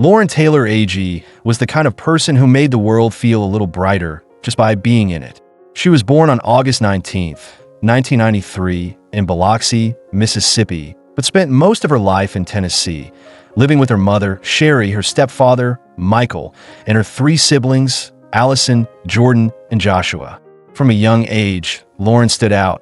Lauren Taylor AG was the kind of person who made the world feel a little brighter just by being in it. She was born on August 19th, 1993, in Biloxi, Mississippi, but spent most of her life in Tennessee, living with her mother, Sherry, her stepfather, Michael, and her three siblings, Allison, Jordan, and Joshua. From a young age, Lauren stood out,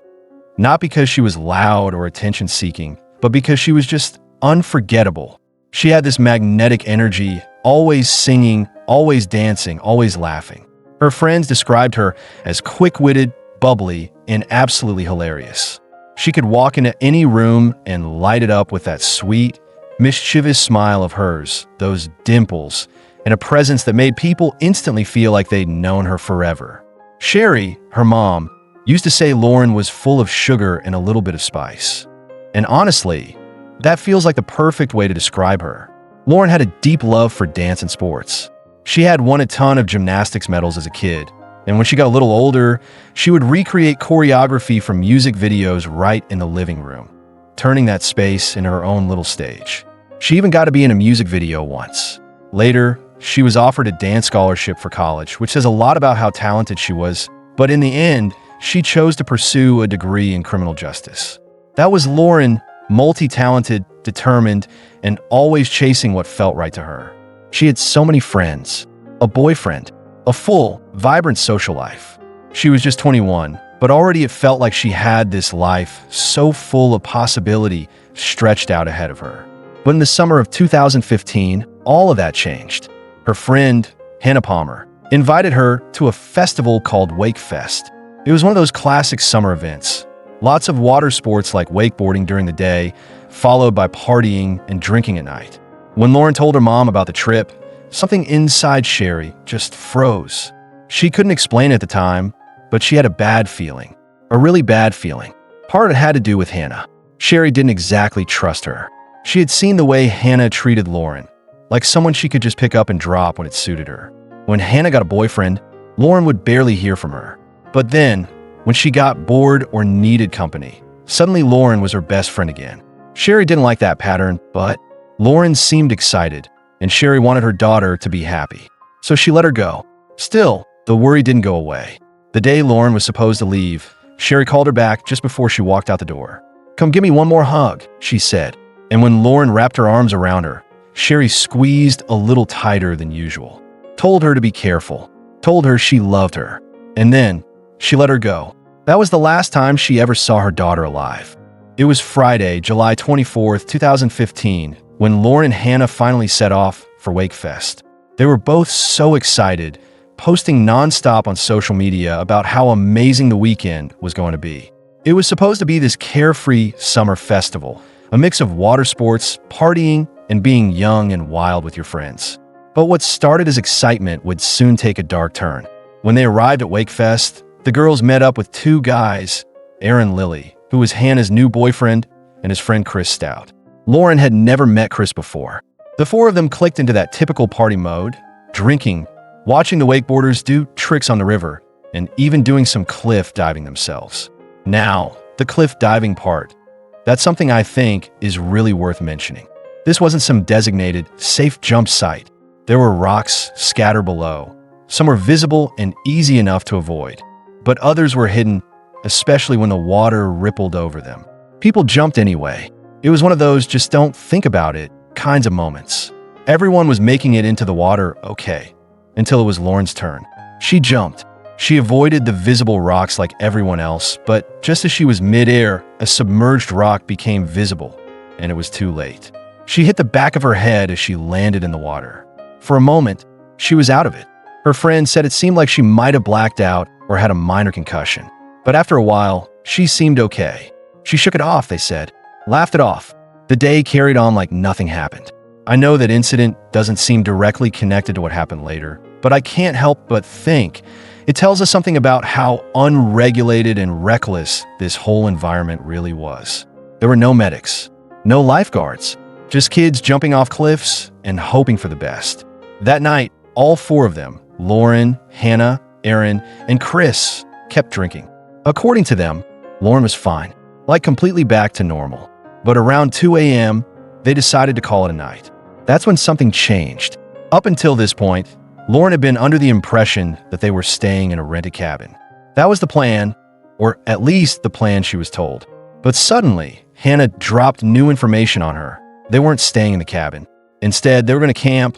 not because she was loud or attention-seeking, but because she was just unforgettable. She had this magnetic energy, always singing, always dancing, always laughing. Her friends described her as quick-witted, bubbly, and absolutely hilarious. She could walk into any room and light it up with that sweet, mischievous smile of hers, those dimples, and a presence that made people instantly feel like they'd known her forever. Sherry, her mom, used to say Lauren was full of sugar and a little bit of spice. And honestly, that feels like the perfect way to describe her. Lauren had a deep love for dance and sports. She had won a ton of gymnastics medals as a kid, and when she got a little older, she would recreate choreography from music videos right in the living room, turning that space into her own little stage. She even got to be in a music video once. Later, she was offered a dance scholarship for college, which says a lot about how talented she was, but in the end, she chose to pursue a degree in criminal justice. That was Lauren, multi-talented, determined, and always chasing what felt right to her. She had so many friends, a boyfriend, a full, vibrant social life. She was just 21, but already it felt like she had this life so full of possibility stretched out ahead of her. But in the summer of 2015, all of that changed. Her friend, Hannah Palmer, invited her to a festival called Wake Fest. It was one of those classic summer events. Lots of water sports like wakeboarding during the day, followed by partying and drinking at night. When Lauren told her mom about the trip, something inside Sherry just froze. She couldn't explain it at the time, but she had a bad feeling. A really bad feeling. Part of it had to do with Hannah. Sherry didn't exactly trust her. She had seen the way Hannah treated Lauren, like someone she could just pick up and drop when it suited her. When Hannah got a boyfriend, Lauren would barely hear from her. But then, when she got bored or needed company, suddenly Lauren was her best friend again. Sherry didn't like that pattern, but Lauren seemed excited, and Sherry wanted her daughter to be happy. So she let her go. Still, the worry didn't go away. The day Lauren was supposed to leave, Sherry called her back just before she walked out the door. "Come give me one more hug," she said. And when Lauren wrapped her arms around her, Sherry squeezed a little tighter than usual, told her to be careful, told her she loved her, and then she let her go. That was the last time she ever saw her daughter alive. It was Friday, July 24th, 2015, when Lauren and Hannah finally set off for Wake Fest. They were both so excited, posting nonstop on social media about how amazing the weekend was going to be. It was supposed to be this carefree summer festival, a mix of water sports, partying, and being young and wild with your friends. But what started as excitement would soon take a dark turn. When they arrived at Wake Fest, the girls met up with two guys, Aaron Lilly, who was Hannah's new boyfriend, and his friend Chris Stout. Lauren had never met Chris before. The four of them clicked into that typical party mode, drinking, watching the wakeboarders do tricks on the river, and even doing some cliff diving themselves. Now, the cliff diving part. That's something I think is really worth mentioning. This wasn't some designated, safe jump site. There were rocks scattered below. Some were visible and easy enough to avoid, but others were hidden, especially when the water rippled over them. People jumped anyway. It was one of those just don't think about it kinds of moments. Everyone was making it into the water okay, until it was Lauren's turn. She jumped. She avoided the visible rocks like everyone else, but just as she was midair, a submerged rock became visible, and it was too late. She hit the back of her head as she landed in the water. For a moment, she was out of it. Her friend said it seemed like she might have blacked out or had a minor concussion. But after a while, she seemed okay. She shook it off, they said, laughed it off. The day carried on like nothing happened. I know that incident doesn't seem directly connected to what happened later, but I can't help but think it tells us something about how unregulated and reckless this whole environment really was. There were no medics, no lifeguards, just kids jumping off cliffs and hoping for the best. That night, all four of them, Lauren, Hannah, Aaron, and Chris, kept drinking. According to them, Lauren was fine, like completely back to normal. But around 2 a.m., they decided to call it a night. That's when something changed. Up until this point, Lauren had been under the impression that they were staying in a rented cabin. That was the plan, or at least the plan she was told. But suddenly, Hannah dropped new information on her. They weren't staying in the cabin. Instead, they were going to camp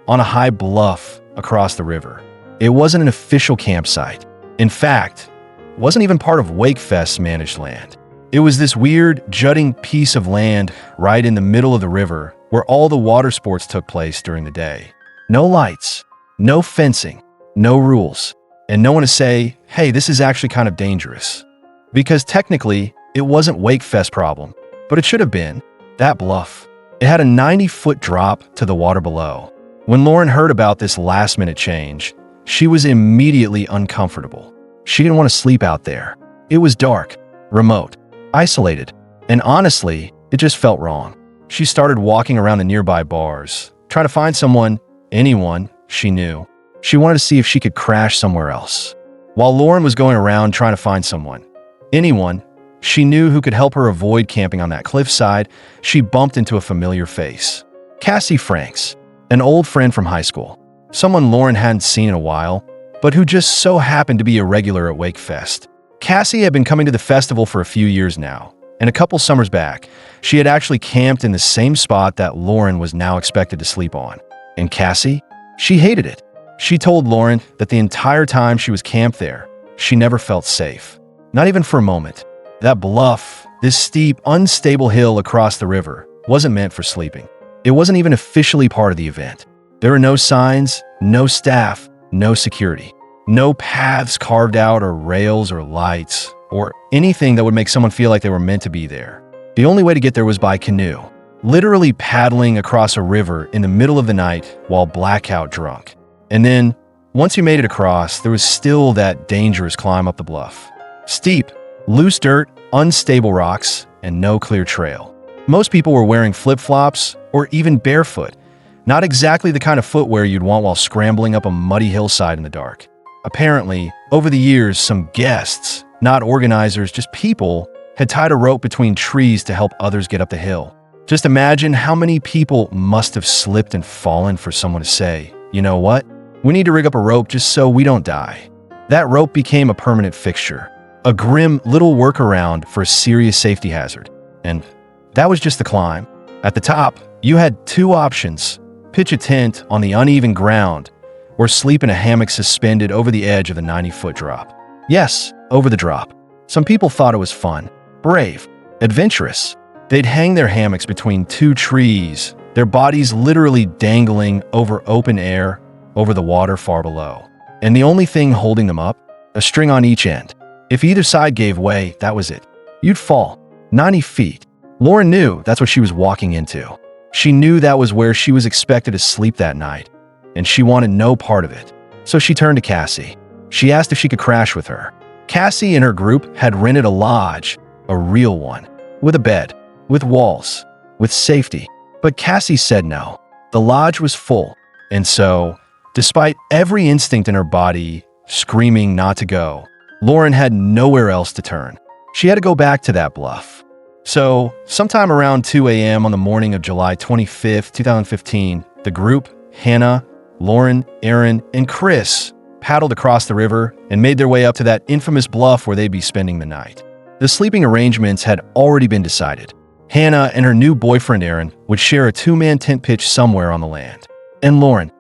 on a high bluff across the river. It wasn't an official campsite. In fact, it wasn't even part of Wakefest's managed land. It was this weird, jutting piece of land right in the middle of the river where all the water sports took place during the day. No lights, no fencing, no rules, and no one to say, hey, this is actually kind of dangerous. Because technically, it wasn't Wakefest's problem, but it should have been. That bluff. It had a 90-foot drop to the water below. When Lauren heard about this last-minute change, she was immediately uncomfortable. She didn't want to sleep out there. It was dark, remote, isolated, and honestly, it just felt wrong. She started walking around the nearby bars, trying to find someone, anyone, she knew. She wanted to see if she could crash somewhere else. While Lauren was going around trying to find someone, anyone, she knew who could help her avoid camping on that cliffside, she bumped into a familiar face. Cassie Franks, an old friend from high school. Someone Lauren hadn't seen in a while, but who just so happened to be a regular at Wakefest. Cassie had been coming to the festival for a few years now, and a couple summers back, she had actually camped in the same spot that Lauren was now expected to sleep on. And Cassie? She hated it. She told Lauren that the entire time she was camped there, she never felt safe. Not even for a moment. That bluff, this steep, unstable hill across the river, wasn't meant for sleeping. It wasn't even officially part of the event. There were no signs, no staff, no security, no paths carved out or rails or lights or anything that would make someone feel like they were meant to be there. The only way to get there was by canoe, literally paddling across a river in the middle of the night while blackout drunk. And then, once you made it across, there was still that dangerous climb up the bluff. Steep, loose dirt, unstable rocks, and no clear trail. Most people were wearing flip-flops or even barefoot, not exactly the kind of footwear you'd want while scrambling up a muddy hillside in the dark. Apparently, over the years, some guests, not organizers, just people, had tied a rope between trees to help others get up the hill. Just imagine how many people must have slipped and fallen for someone to say, you know what? We need to rig up a rope just so we don't die. That rope became a permanent fixture, a grim little workaround for a serious safety hazard. And that was just the climb. At the top, you had two options: pitch a tent on the uneven ground or sleep in a hammock suspended over the edge of the 90-foot drop. Yes, over the drop. Some people thought it was fun, brave, adventurous. They'd hang their hammocks between two trees, their bodies literally dangling over open air over the water far below. And the only thing holding them up? A string on each end. If either side gave way, that was it. You'd fall. 90 feet. Lauren knew that's what she was walking into. She knew that was where she was expected to sleep that night, and she wanted no part of it. So she turned to Cassie. She asked if she could crash with her. Cassie and her group had rented a lodge, a real one, with a bed, with walls, with safety. But Cassie said no. The lodge was full, and so, despite every instinct in her body screaming not to go, Lauren had nowhere else to turn. She had to go back to that bluff. So, sometime around 2 a.m. on the morning of July 25th, 2015, the group, Hannah, Lauren, Aaron, and Chris, paddled across the river and made their way up to that infamous bluff where they'd be spending the night. The sleeping arrangements had already been decided. Hannah and her new boyfriend Aaron would share a two-man tent pitch somewhere on the land. And Lauren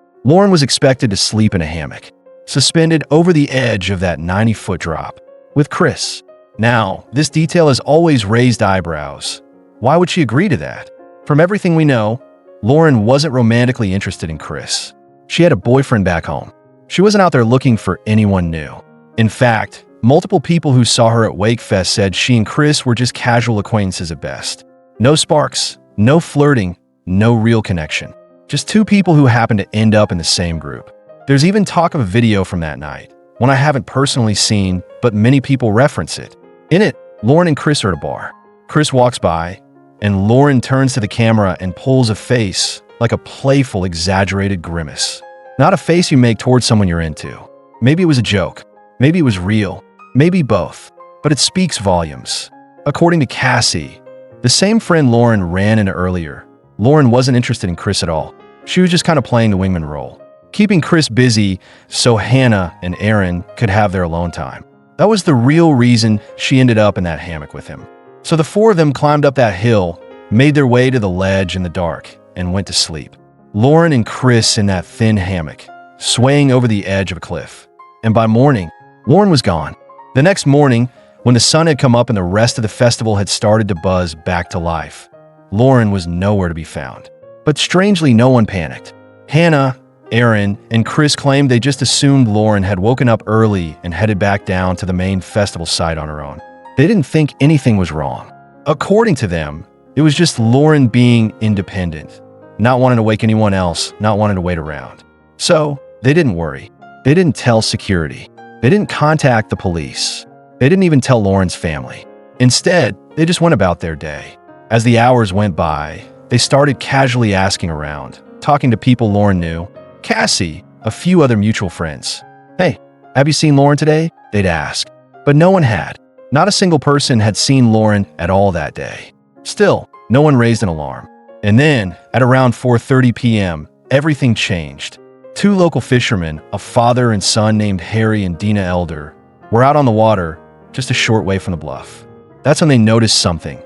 was expected to sleep in a hammock, suspended over the edge of that 90-foot drop, with Chris. Now, this detail has always raised eyebrows. Why would she agree to that? From everything we know, Lauren wasn't romantically interested in Chris. She had a boyfriend back home. She wasn't out there looking for anyone new. In fact, multiple people who saw her at Wakefest said she and Chris were just casual acquaintances at best. No sparks, no flirting, no real connection. Just two people who happened to end up in the same group. There's even talk of a video from that night, one I haven't personally seen, but many people reference it. In it, Lauren and Chris are at a bar. Chris walks by, and Lauren turns to the camera and pulls a face, like a playful, exaggerated grimace. Not a face you make towards someone you're into. Maybe it was a joke. Maybe it was real. Maybe both. But it speaks volumes. According to Cassie, the same friend Lauren ran into earlier, Lauren wasn't interested in Chris at all. She was just kind of playing the wingman role, keeping Chris busy so Hannah and Aaron could have their alone time. That was the real reason she ended up in that hammock with him. So the four of them climbed up that hill, made their way to the ledge in the dark, and went to sleep. Lauren and Chris in that thin hammock, swaying over the edge of a cliff. And by morning, Lauren was gone. The next morning, when the sun had come up and the rest of the festival had started to buzz back to life, Lauren was nowhere to be found. But strangely, no one panicked. Hannah, Aaron, and Chris claimed they just assumed Lauren had woken up early and headed back down to the main festival site on her own. They didn't think anything was wrong. According to them, it was just Lauren being independent, not wanting to wake anyone else, not wanting to wait around. So they didn't worry. They didn't tell security. They didn't contact the police. They didn't even tell Lauren's family. Instead, they just went about their day. As the hours went by, they started casually asking around, talking to people Lauren knew, Cassie, a few other mutual friends. Hey, have you seen Lauren today? They'd ask. But no one had. Not a single person had seen Lauren at all that day. Still, no one raised an alarm. And then, at around 4:30 p.m., everything changed. Two local fishermen, a father and son named Harry and Dina Elder, were out on the water just a short way from the bluff. That's when they noticed something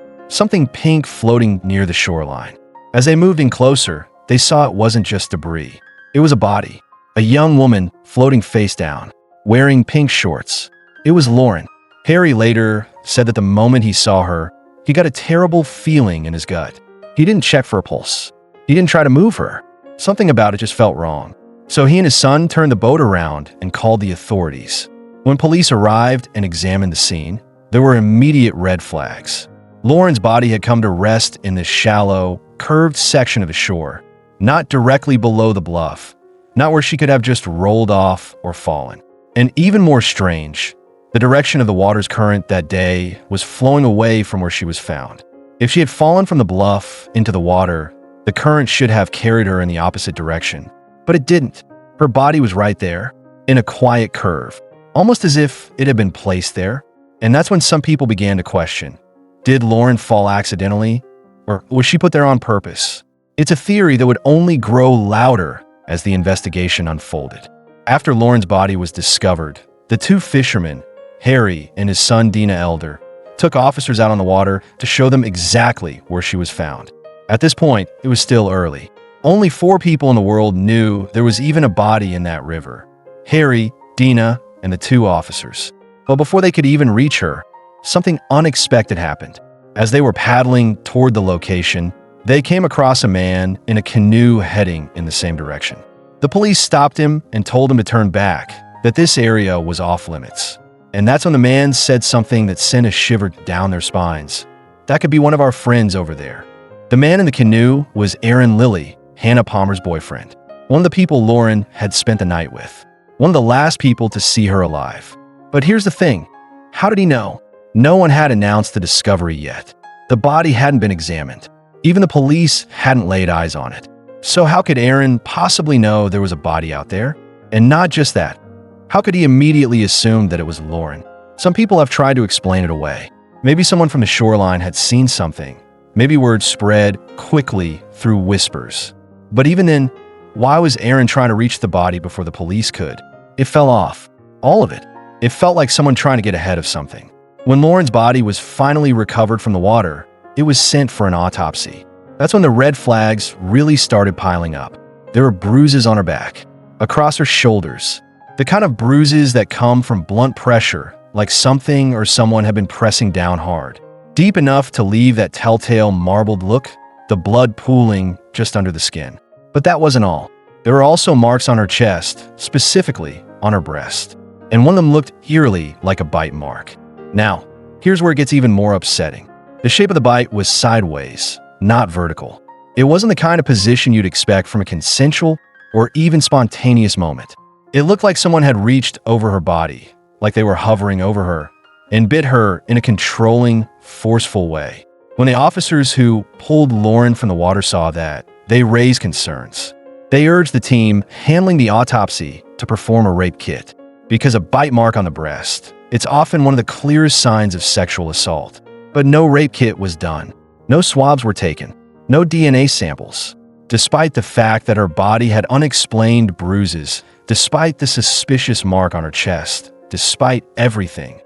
pink floating near the shoreline. As they moved in closer, they saw it wasn't just debris. It was a body, a young woman floating face down, wearing pink shorts. It was Lauren. Harry later said that the moment he saw her, he got a terrible feeling in his gut. He didn't check for a pulse. He didn't try to move her. Something about it just felt wrong. So he and his son turned the boat around and called the authorities. When police arrived and examined the scene, there were immediate red flags. Lauren's body had come to rest in this shallow, curved section of the shore, not directly below the bluff, not where she could have just rolled off or fallen. And even more strange, the direction of the water's current that day was flowing away from where she was found. If she had fallen from the bluff into the water, the current should have carried her in the opposite direction. But it didn't. Her body was right there, in a quiet curve, almost as if it had been placed there. And that's when some people began to question, did Lauren fall accidentally, or was she put there on purpose? It's a theory that would only grow louder as the investigation unfolded. After Lauren's body was discovered, the two fishermen, Harry and his son Dina Elder, took officers out on the water to show them exactly where she was found. At this point, it was still early. Only 4 people in the world knew there was even a body in that river: Harry, Dina, and the 2 officers. But before they could even reach her, something unexpected happened. As they were paddling toward the location, they came across a man in a canoe heading in the same direction. The police stopped him and told him to turn back, that this area was off limits. And that's when the man said something that sent a shiver down their spines. That could be one of our friends over there. The man in the canoe was Aaron Lilly, Hannah Palmer's boyfriend, one of the people Lauren had spent the night with, one of the last people to see her alive. But here's the thing. How did he know? No one had announced the discovery yet. The body hadn't been examined. Even the police hadn't laid eyes on it. So how could Aaron possibly know there was a body out there? And not just that. How could he immediately assume that it was Lauren? Some people have tried to explain it away. Maybe someone from the shoreline had seen something. Maybe word spread quickly through whispers. But even then, why was Aaron trying to reach the body before the police could? It fell off. All of it. It felt like someone trying to get ahead of something. When Lauren's body was finally recovered from the water, it was sent for an autopsy. That's when the red flags really started piling up. There were bruises on her back, across her shoulders, the kind of bruises that come from blunt pressure, like something or someone had been pressing down hard, deep enough to leave that telltale marbled look, the blood pooling just under the skin. But that wasn't all. There were also marks on her chest, specifically on her breast, and one of them looked eerily like a bite mark. Now, here's where it gets even more upsetting. The shape of the bite was sideways, not vertical. It wasn't the kind of position you'd expect from a consensual or even spontaneous moment. It looked like someone had reached over her body, like they were hovering over her, and bit her in a controlling, forceful way. When the officers who pulled Lauren from the water saw that, they raised concerns. They urged the team handling the autopsy to perform a rape kit, because a bite mark on the breast, it's often one of the clearest signs of sexual assault. But no rape kit was done. No swabs were taken. No DNA samples. Despite the fact that her body had unexplained bruises, despite the suspicious mark on her chest, despite everything,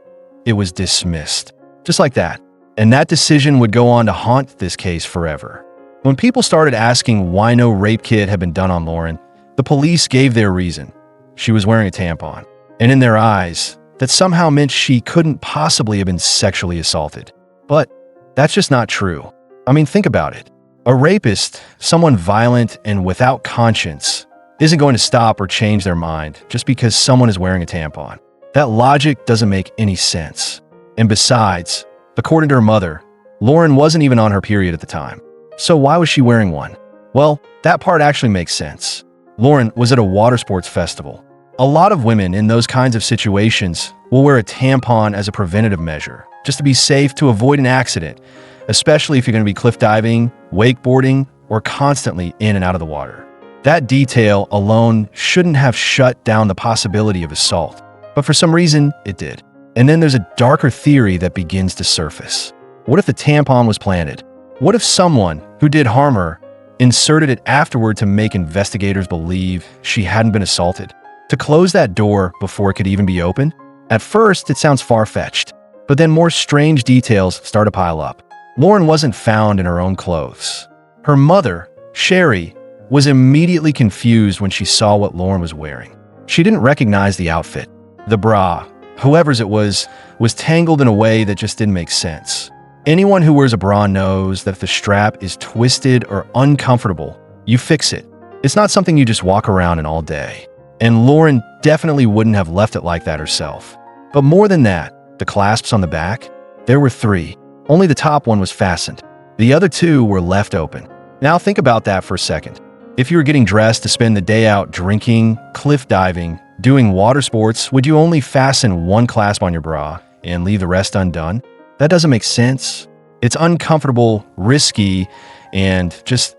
it was dismissed. Just like that. And that decision would go on to haunt this case forever. When people started asking why no rape kit had been done on Lauren, the police gave their reason. She was wearing a tampon. And in their eyes, that somehow meant she couldn't possibly have been sexually assaulted. But that's just not true. I mean, think about it. A rapist, someone violent and without conscience, isn't going to stop or change their mind just because someone is wearing a tampon. That logic doesn't make any sense. And besides, according to her mother, Lauren wasn't even on her period at the time. So why was she wearing one? Well, that part actually makes sense. Lauren was at a water sports festival. A lot of women in those kinds of situations will wear a tampon as a preventative measure, just to be safe to avoid an accident, especially if you're going to be cliff diving, wakeboarding, or constantly in and out of the water. That detail alone shouldn't have shut down the possibility of assault, but for some reason, it did. And then there's a darker theory that begins to surface. What if the tampon was planted? What if someone who did harm her inserted it afterward to make investigators believe she hadn't been assaulted? To close that door before it could even be opened? At first, it sounds far-fetched, but then more strange details start to pile up. Lauren wasn't found in her own clothes. Her mother, Sherry, was immediately confused when she saw what Lauren was wearing. She didn't recognize the outfit. The bra, whoever's it was tangled in a way that just didn't make sense. Anyone who wears a bra knows that if the strap is twisted or uncomfortable, you fix it. It's not something you just walk around in all day. And Lauren definitely wouldn't have left it like that herself. But more than that, the clasps on the back, there were 3. Only the top one was fastened. The other 2 were left open. Now think about that for a second. If you were getting dressed to spend the day out drinking, cliff diving, doing water sports, would you only fasten one clasp on your bra and leave the rest undone? That doesn't make sense. It's uncomfortable, risky, and just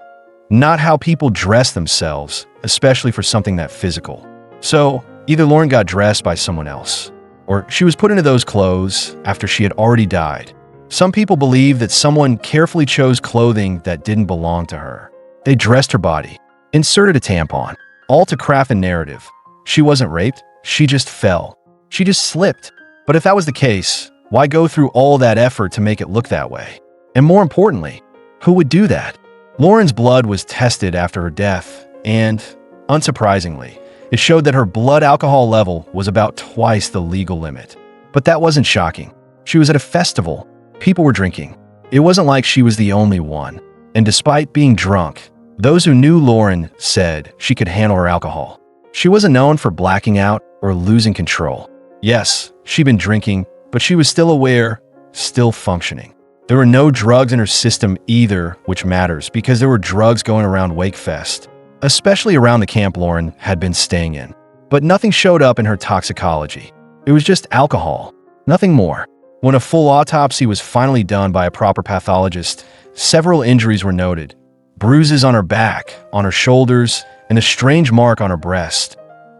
not how people dress themselves, especially for something that physical. So either Lauren got dressed by someone else, or she was put into those clothes after she had already died. Some people believe that someone carefully chose clothing that didn't belong to her. They dressed her body, inserted a tampon, all to craft a narrative. She wasn't raped, she just fell. She just slipped. But if that was the case, why go through all that effort to make it look that way? And more importantly, who would do that? Lauren's blood was tested after her death, and, unsurprisingly, it showed that her blood alcohol level was about twice the legal limit. But that wasn't shocking. She was at a festival. People were drinking. It wasn't like she was the only one. And despite being drunk, those who knew Lauren said she could handle her alcohol. She wasn't known for blacking out or losing control. Yes, she'd been drinking, but she was still aware, still functioning. There were no drugs in her system either, which matters because there were drugs going around Wakefest, especially around the camp Lauren had been staying in. But nothing showed up in her toxicology. It was just alcohol, nothing more. When a full autopsy was finally done by a proper pathologist, several injuries were noted. Bruises on her back, on her shoulders, and a strange mark on her breast.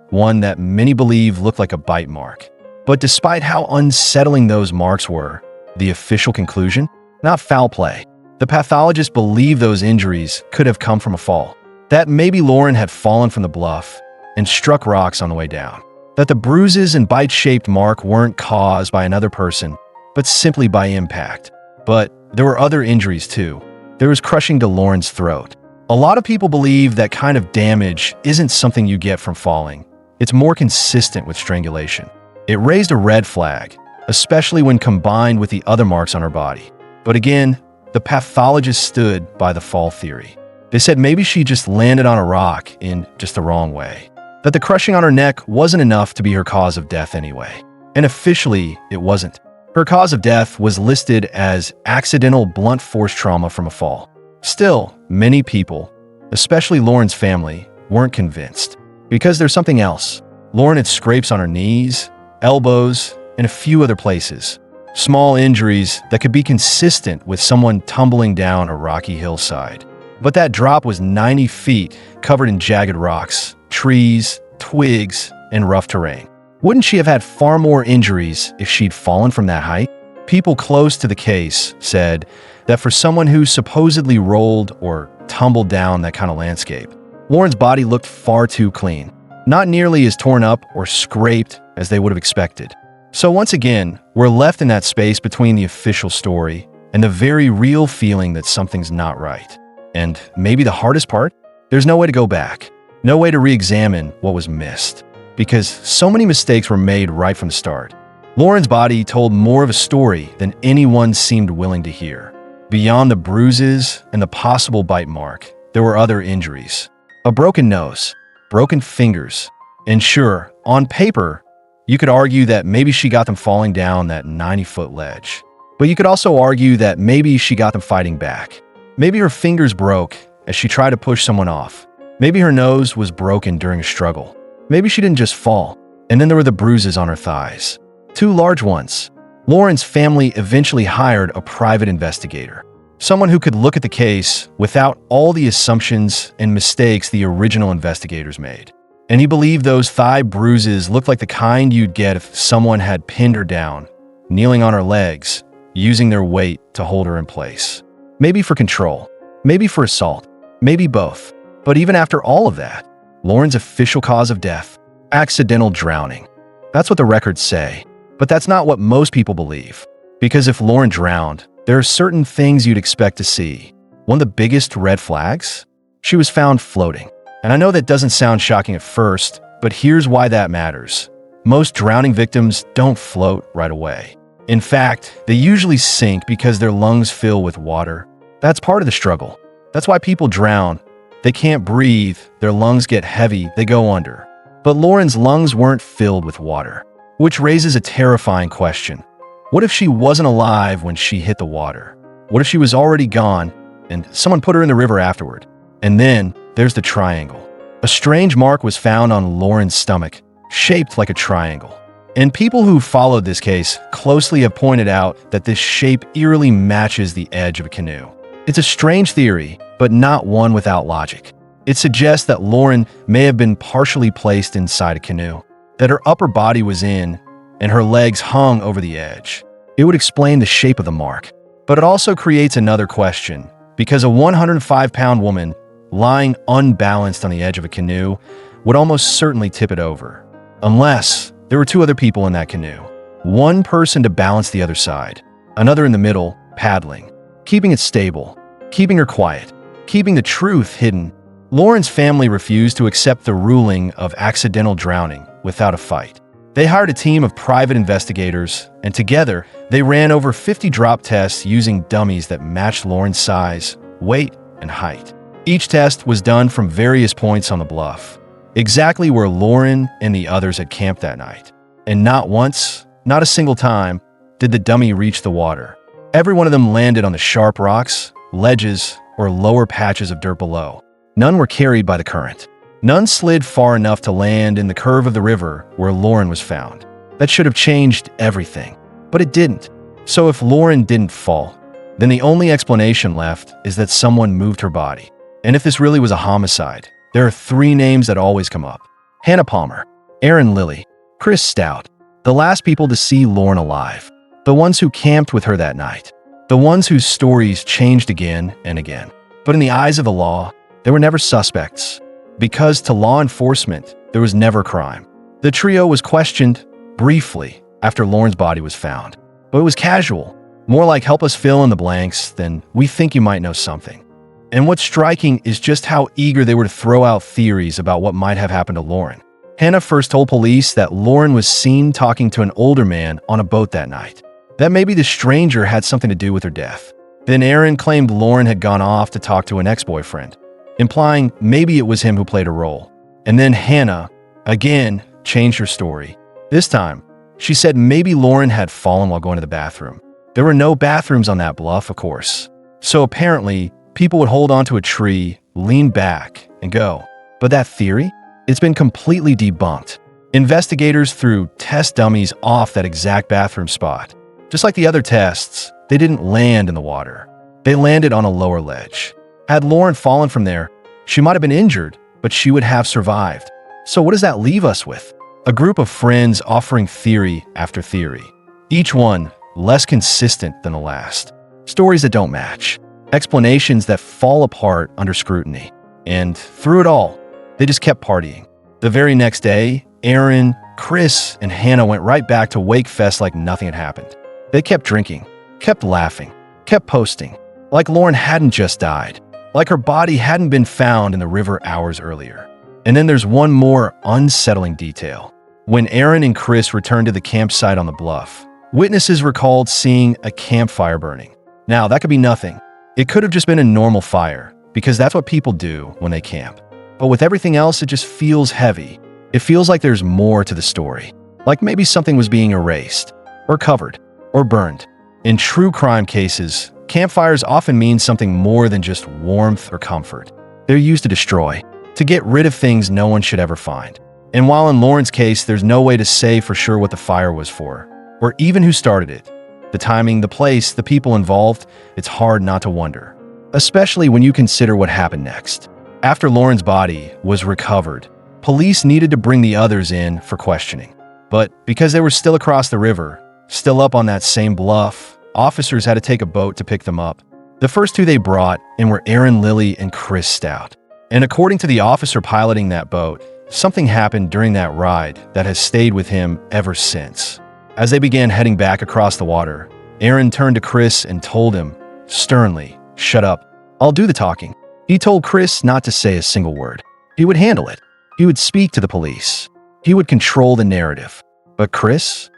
One that many believe looked like a bite mark. But despite how unsettling those marks were, the official conclusion? Not foul play. The pathologist believed those injuries could have come from a fall. That maybe Lauren had fallen from the bluff and struck rocks on the way down. That the bruises and bite-shaped mark weren't caused by another person, but simply by impact. But there were other injuries too. There was crushing to Lauren's throat. A lot of people believe that kind of damage isn't something you get from falling. It's more consistent with strangulation. It raised a red flag, especially when combined with the other marks on her body. But again, the pathologist stood by the fall theory. They said maybe she just landed on a rock in just the wrong way. That the crushing on her neck wasn't enough to be her cause of death anyway. And officially, it wasn't. Her cause of death was listed as accidental blunt force trauma from a fall. Still, many people, especially Lauren's family, weren't convinced. Because there's something else. Lauren had scrapes on her knees, elbows, and a few other places. Small injuries that could be consistent with someone tumbling down a rocky hillside. But that drop was 90 feet, covered in jagged rocks, trees, twigs, and rough terrain. Wouldn't she have had far more injuries if she'd fallen from that height? People close to the case said that for someone who supposedly rolled or tumbled down that kind of landscape. Lauren's body looked far too clean, not nearly as torn up or scraped as they would have expected. So once again, we're left in that space between the official story and the very real feeling that something's not right. And maybe the hardest part? There's no way to go back, no way to re-examine what was missed, because so many mistakes were made right from the start. Lauren's body told more of a story than anyone seemed willing to hear. Beyond the bruises and the possible bite mark, there were other injuries. A broken nose, broken fingers, and sure, on paper, you could argue that maybe she got them falling down that 90-foot ledge. But you could also argue that maybe she got them fighting back. Maybe her fingers broke as she tried to push someone off. Maybe her nose was broken during a struggle. Maybe she didn't just fall. And then there were the bruises on her thighs. 2 large ones. Lauren's family eventually hired a private investigator. Someone who could look at the case without all the assumptions and mistakes the original investigators made. And he believed those thigh bruises looked like the kind you'd get if someone had pinned her down, kneeling on her legs, using their weight to hold her in place. Maybe for control, maybe for assault, maybe both. But even after all of that, Lauren's official cause of death, accidental drowning. That's what the records say. But that's not what most people believe. Because if Lauren drowned, there are certain things you'd expect to see. One of the biggest red flags? She was found floating. And I know that doesn't sound shocking at first, but here's why that matters. Most drowning victims don't float right away. In fact, they usually sink because their lungs fill with water. That's part of the struggle. That's why people drown. They can't breathe, their lungs get heavy, they go under. But Lauren's lungs weren't filled with water, which raises a terrifying question. What if she wasn't alive when she hit the water? What if she was already gone and someone put her in the river afterward? And then there's the triangle. A strange mark was found on Lauren's stomach, shaped like a triangle. And people who followed this case closely have pointed out that this shape eerily matches the edge of a canoe. It's a strange theory, but not one without logic. It suggests that Lauren may have been partially placed inside a canoe, that her upper body was in, and her legs hung over the edge. It would explain the shape of the mark. But it also creates another question, because a 105-pound woman lying unbalanced on the edge of a canoe would almost certainly tip it over. Unless there were 2 other people in that canoe. One person to balance the other side, another in the middle, paddling, keeping it stable, keeping her quiet, keeping the truth hidden. Lauren's family refused to accept the ruling of accidental drowning without a fight. They hired a team of private investigators, and together, they ran over 50 drop tests using dummies that matched Lauren's size, weight, and height. Each test was done from various points on the bluff, exactly where Lauren and the others had camped that night. And not once, not a single time, did the dummy reach the water. Every one of them landed on the sharp rocks, ledges, or lower patches of dirt below. None were carried by the current. None slid far enough to land in the curve of the river where Lauren was found. That should have changed everything, but it didn't. So if Lauren didn't fall, then the only explanation left is that someone moved her body. And if this really was a homicide, there are 3 names that always come up. Hannah Palmer, Aaron Lilly, Chris Stout, the last people to see Lauren alive. The ones who camped with her that night. The ones whose stories changed again and again. But in the eyes of the law, they were never suspects. Because to law enforcement, there was never crime. The trio was questioned briefly after Lauren's body was found. But it was casual, more like help us fill in the blanks than we think you might know something. And what's striking is just how eager they were to throw out theories about what might have happened to Lauren. Hannah first told police that Lauren was seen talking to an older man on a boat that night. That maybe the stranger had something to do with her death. Then Aaron claimed Lauren had gone off to talk to an ex-boyfriend, implying maybe it was him who played a role. And then Hannah, again, changed her story. This time, she said maybe Lauren had fallen while going to the bathroom. There were no bathrooms on that bluff, of course. So apparently, people would hold onto a tree, lean back, and go. But that theory? It's been completely debunked. Investigators threw test dummies off that exact bathroom spot. Just like the other tests, they didn't land in the water. They landed on a lower ledge. Had Lauren fallen from there, she might have been injured, but she would have survived. So what does that leave us with? A group of friends offering theory after theory, each one less consistent than the last. Stories that don't match. explanations that fall apart under scrutiny. And through it all, they just kept partying. The very next day, Aaron, Chris, and Hannah went right back to Wakefest like nothing had happened. They kept drinking, kept laughing, kept posting, like Lauren hadn't just died, like her body hadn't been found in the river hours earlier. And then there's one more unsettling detail. When Aaron and Chris returned to the campsite on the bluff, witnesses recalled seeing a campfire burning. Now, that could be nothing. It could have just been a normal fire, because that's what people do when they camp. But with everything else, it just feels heavy. It feels like there's more to the story. Like maybe something was being erased, or covered, or burned. In true crime cases, campfires often mean something more than just warmth or comfort. They're used to destroy, to get rid of things no one should ever find. And while in Lauren's case, there's no way to say for sure what the fire was for, or even who started it. The timing, the place, the people involved, it's hard not to wonder. Especially when you consider what happened next. After Lauren's body was recovered, police needed to bring the others in for questioning. But because they were still across the river, still up on that same bluff, officers had to take a boat to pick them up. The first two they brought in were Aaron Lilly and Chris Stout. And according to the officer piloting that boat, something happened during that ride that has stayed with him ever since. As they began heading back across the water, Aaron turned to Chris and told him, sternly, "Shut up. I'll do the talking." He told Chris not to say a single word. He would handle it. He would speak to the police. He would control the narrative. But Chris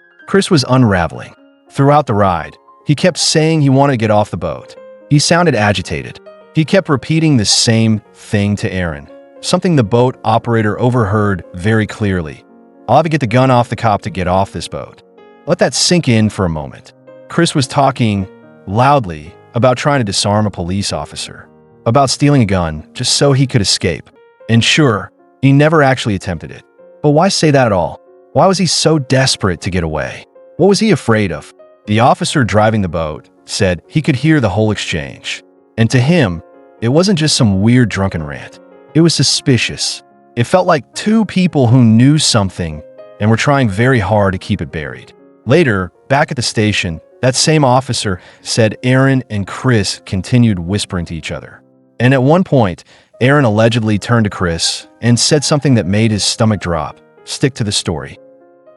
was unraveling. Throughout the ride, he kept saying he wanted to get off the boat. He sounded agitated. He kept repeating the same thing to Aaron, something the boat operator overheard very clearly. "I'll have to get the gun off the cop to get off this boat." Let that sink in for a moment. Chris was talking loudly about trying to disarm a police officer, about stealing a gun just so he could escape. And sure, he never actually attempted it. But why say that at all? Why was he so desperate to get away? What was he afraid of? The officer driving the boat said he could hear the whole exchange. And to him, it wasn't just some weird drunken rant. It was suspicious. It felt like two people who knew something and were trying very hard to keep it buried. Later, back at the station, that same officer said Aaron and Chris continued whispering to each other. And at one point, Aaron allegedly turned to Chris and said something that made his stomach drop. Stick to the story.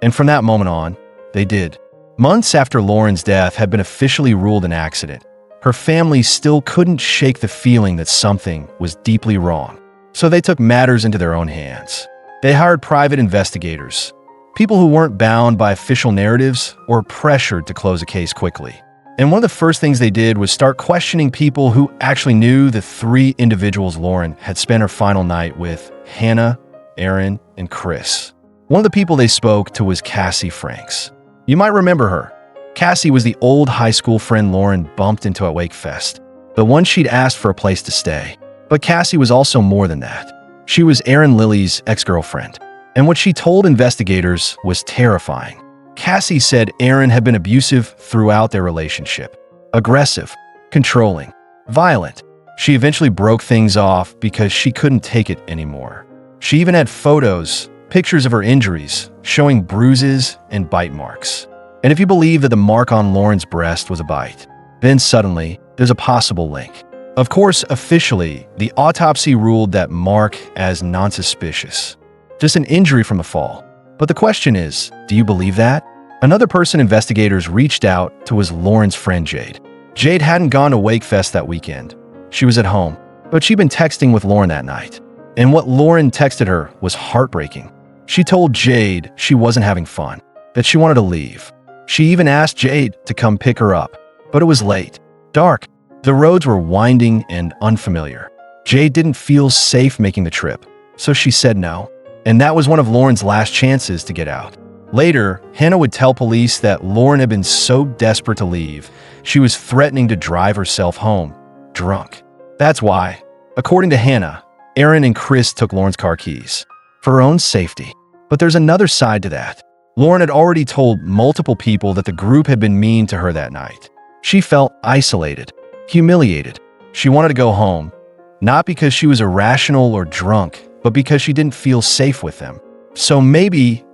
And from that moment on, they did. Months after Lauren's death had been officially ruled an accident, her family still couldn't shake the feeling that something was deeply wrong. So they took matters into their own hands. They hired private investigators, people who weren't bound by official narratives or pressured to close a case quickly. And one of the first things they did was start questioning people who actually knew the three individuals Lauren had spent her final night with: Hannah, Aaron, and Chris. One of the people they spoke to was Cassie Franks. You might remember her. Cassie was the old high school friend Lauren bumped into at Wakefest, the one she'd asked for a place to stay. But Cassie was also more than that. She was Aaron Lilly's ex-girlfriend. And what she told investigators was terrifying. Cassie said Aaron had been abusive throughout their relationship. Aggressive, controlling, violent. She eventually broke things off because she couldn't take it anymore. She even had photos, pictures of her injuries, showing bruises and bite marks. And if you believe that the mark on Lauren's breast was a bite, then suddenly there's a possible link. Of course, officially, the autopsy ruled that mark as non-suspicious. Just an injury from a fall. But the question is, do you believe that? Another person investigators reached out to was Lauren's friend Jade. Jade hadn't gone to Wakefest that weekend. She was at home, but she'd been texting with Lauren that night. And what Lauren texted her was heartbreaking. She told Jade she wasn't having fun, that she wanted to leave. She even asked Jade to come pick her up, but it was late, dark. The roads were winding and unfamiliar. Jade didn't feel safe making the trip, so she said no. And that was one of Lauren's last chances to get out. Later, Hannah would tell police that Lauren had been so desperate to leave, she was threatening to drive herself home, drunk. That's why, according to Hannah, Aaron and Chris took Lauren's car keys, for her own safety. But there's another side to that. Lauren had already told multiple people that the group had been mean to her that night. She felt isolated, humiliated. She wanted to go home, not because she was irrational or drunk, but because she didn't feel safe with them. So maybe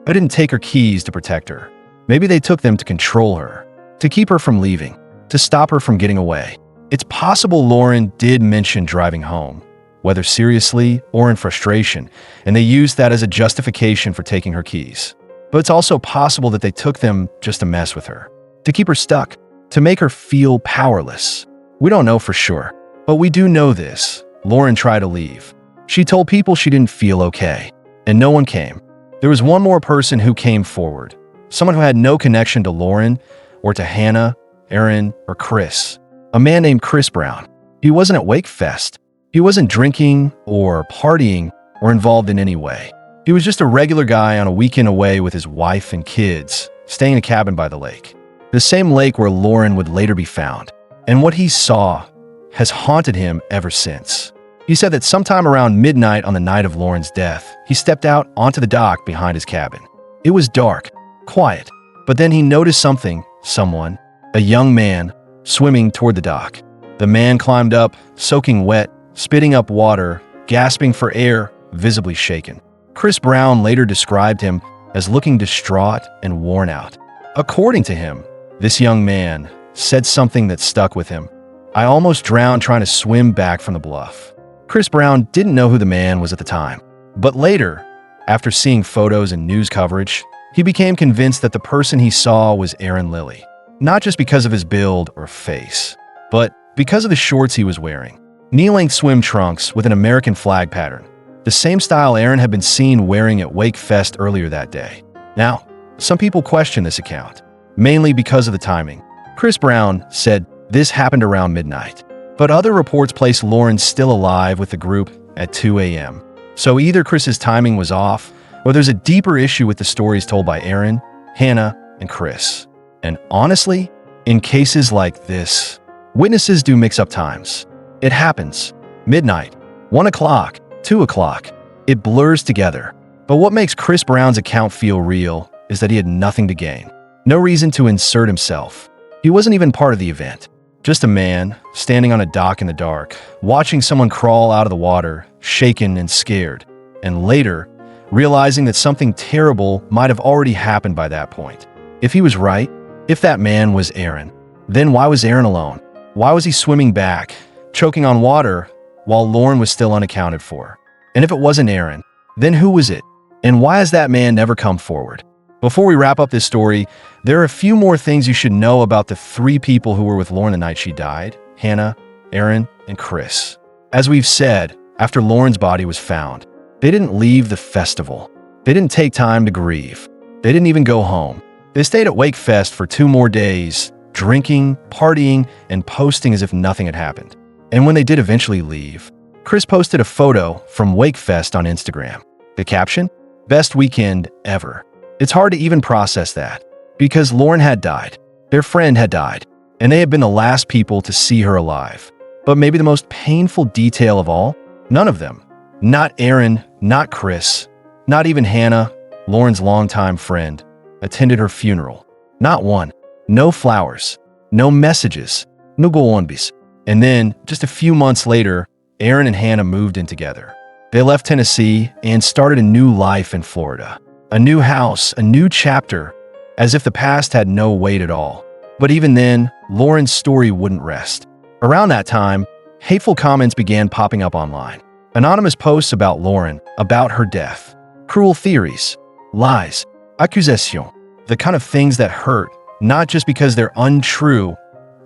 they didn't take her keys to protect her. Maybe they took them to control her, to keep her from leaving, to stop her from getting away. It's possible Lauren did mention driving home, whether seriously or in frustration, and they used that as a justification for taking her keys. But it's also possible that they took them just to mess with her, to keep her stuck, to make her feel powerless. We don't know for sure, but we do know this. Lauren tried to leave. She told people she didn't feel okay, and no one came. There was one more person who came forward, someone who had no connection to Lauren or to Hannah, Aaron, or Chris. A man named Chris Brown. He wasn't at Wakefest. He wasn't drinking or partying or involved in any way. He was just a regular guy on a weekend away with his wife and kids, staying in a cabin by the lake. The same lake where Lauren would later be found. And what he saw has haunted him ever since. He said that sometime around midnight on the night of Lauren's death, he stepped out onto the dock behind his cabin. It was dark, quiet, but then he noticed someone, a young man, swimming toward the dock. The man climbed up, soaking wet, spitting up water, gasping for air, visibly shaken. Chris Brown later described him as looking distraught and worn out. According to him, this young man said something that stuck with him. "I almost drowned trying to swim back from the bluff." Chris Brown didn't know who the man was at the time, but later, after seeing photos and news coverage, he became convinced that the person he saw was Aaron Lilly, not just because of his build or face, but because of the shorts he was wearing. Knee-length swim trunks with an American flag pattern, the same style Aaron had been seen wearing at Wakefest earlier that day. Now, some people question this account, mainly because of the timing. Chris Brown said this happened around midnight, but other reports place Lauren still alive with the group at 2 a.m. So either Chris's timing was off, or there's a deeper issue with the stories told by Aaron, Hannah, and Chris. And honestly, in cases like this, witnesses do mix up times. It happens. Midnight, 1 o'clock, 2 o'clock. It blurs together. But what makes Chris Brown's account feel real is that he had nothing to gain. No reason to insert himself. He wasn't even part of the event. Just a man standing on a dock in the dark, watching someone crawl out of the water, shaken and scared, and later realizing that something terrible might have already happened by that point. If he was right, if that man was Aaron, then why was Aaron alone? Why was he swimming back, choking on water, while Lauren was still unaccounted for? And if it wasn't Aaron, then who was it? And why has that man never come forward? Before we wrap up this story, there are a few more things you should know about the 3 people who were with Lauren the night she died: Hannah, Aaron, and Chris. As we've said, after Lauren's body was found, they didn't leave the festival. They didn't take time to grieve. They didn't even go home. They stayed at Wakefest for 2 more days, drinking, partying, and posting as if nothing had happened. And when they did eventually leave, Chris posted a photo from Wakefest on Instagram. The caption? "Best weekend ever." It's hard to even process that, because Lauren had died, their friend had died, and they had been the last people to see her alive. But maybe the most painful detail of all, none of them, not Aaron, not Chris, not even Hannah, Lauren's longtime friend, attended her funeral. Not one. No flowers, no messages, no golonbis. And then, just a few months later, Aaron and Hannah moved in together. They left Tennessee and started a new life in Florida. A new house, a new chapter, as if the past had no weight at all. But even then, Lauren's story wouldn't rest. Around that time, hateful comments began popping up online. Anonymous posts about Lauren, about her death. Cruel theories, lies, accusation, the kind of things that hurt, not just because they're untrue,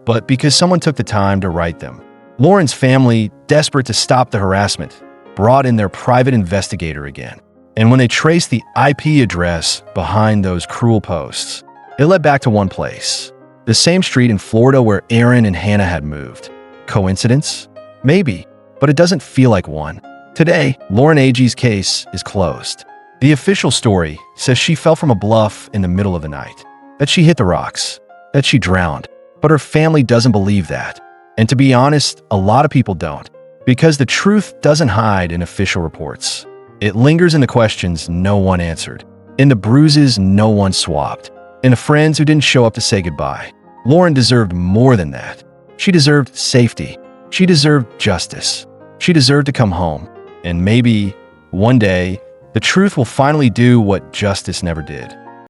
but because someone took the time to write them. Lauren's family, desperate to stop the harassment, brought in their private investigator again. And when they traced the IP address behind those cruel posts, it led back to one place. The same street in Florida where Aaron and Hannah had moved. Coincidence? Maybe, but it doesn't feel like one. Today, Lauren Agee's case is closed. The official story says she fell from a bluff in the middle of the night, that she hit the rocks, that she drowned. But her family doesn't believe that. And to be honest, a lot of people don't, because the truth doesn't hide in official reports. It lingers in the questions no one answered, in the bruises no one swabbed, in the friends who didn't show up to say goodbye. Lauren deserved more than that. She deserved safety. She deserved justice. She deserved to come home. And maybe, one day, the truth will finally do what justice never did.